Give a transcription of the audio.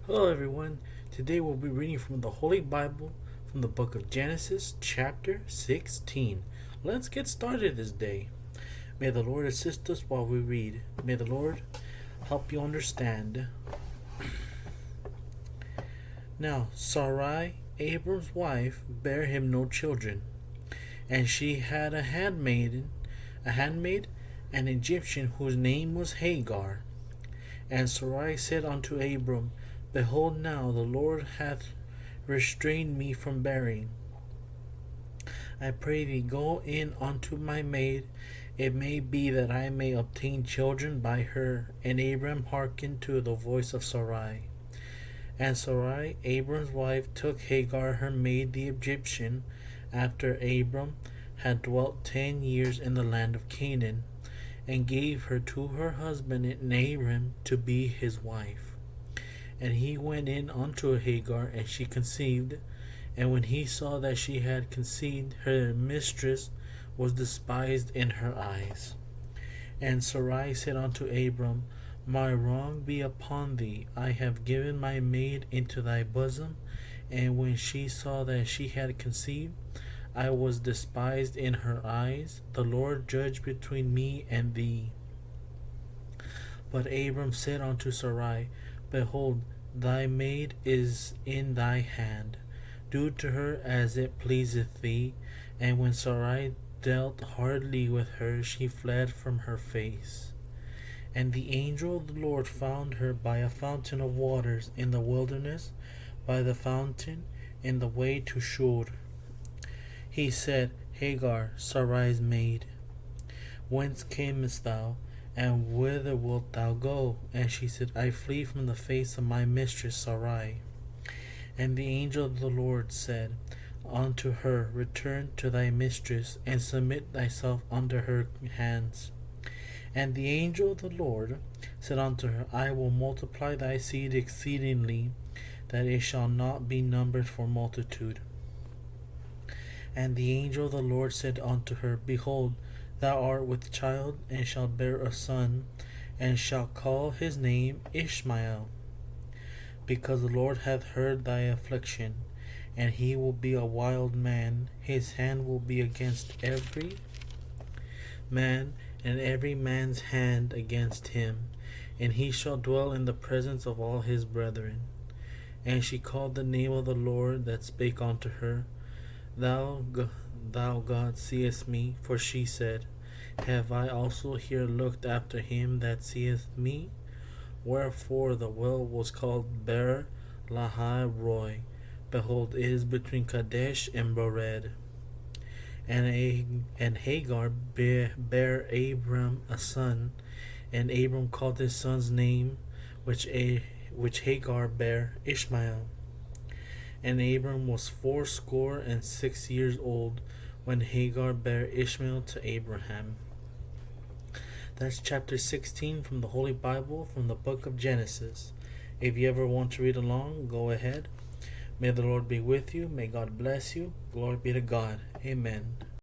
Hello, everyone. Today we'll be reading from the Holy Bible from the book of Genesis, chapter 16. Let's get started this day. May the Lord assist us while we read. May the Lord help you understand. Now, Sarai, Abram's wife, bare him no children, and she had a handmaid, an Egyptian whose name was Hagar. And Sarai said unto Abram, Behold, now the Lord hath restrained me from bearing. I pray thee, go in unto my maid. It may be that I may obtain children by her. And Abram hearkened to the voice of Sarai. And Sarai, Abram's wife, took Hagar her maid the Egyptian, after Abram had dwelt 10 years in the land of Canaan, and gave her to her husband Abram to be his wife. And he went in unto Hagar, and she conceived. And when he saw that she had conceived, her mistress was despised in her eyes. And Sarai said unto Abram, My wrong be upon thee. I have given my maid into thy bosom. And when she saw that she had conceived, I was despised in her eyes. The Lord judge between me and thee. But Abram said unto Sarai, Behold, thy maid is in thy hand. Do to her as it pleaseth thee. And when Sarai dealt hardly with her, she fled from her face. And the angel of the Lord found her by a fountain of waters in the wilderness, by the fountain in the way to Shur. He said, Hagar, Sarai's maid, whence camest thou? And whither wilt thou go? And she said, I flee from the face of my mistress Sarai. And the angel of the Lord said unto her, Return to thy mistress, and submit thyself under her hands. And the angel of the Lord said unto her, I will multiply thy seed exceedingly, that it shall not be numbered for multitude. And the angel of the Lord said unto her, Behold, thou art with child, and shalt bear a son, and shalt call his name Ishmael, because the Lord hath heard thy affliction, and he will be a wild man. His hand will be against every man, and every man's hand against him, and he shall dwell in the presence of all his brethren. And she called the name of the Lord that spake unto her, Thou God seest me. For she said, Have I also here looked after him that seeth me? Wherefore the well was called Ber Lahai Roi. Behold, it is between Kadesh and Bered. And Hagar bare Abram a son, and Abram called his son's name, which Hagar bare, Ishmael. And Abram was 86 years old when Hagar bare Ishmael to Abraham. That's chapter 16 from the Holy Bible from the book of Genesis. If you ever want to read along, go ahead. May the Lord be with you. May God bless you. Glory be to God. Amen.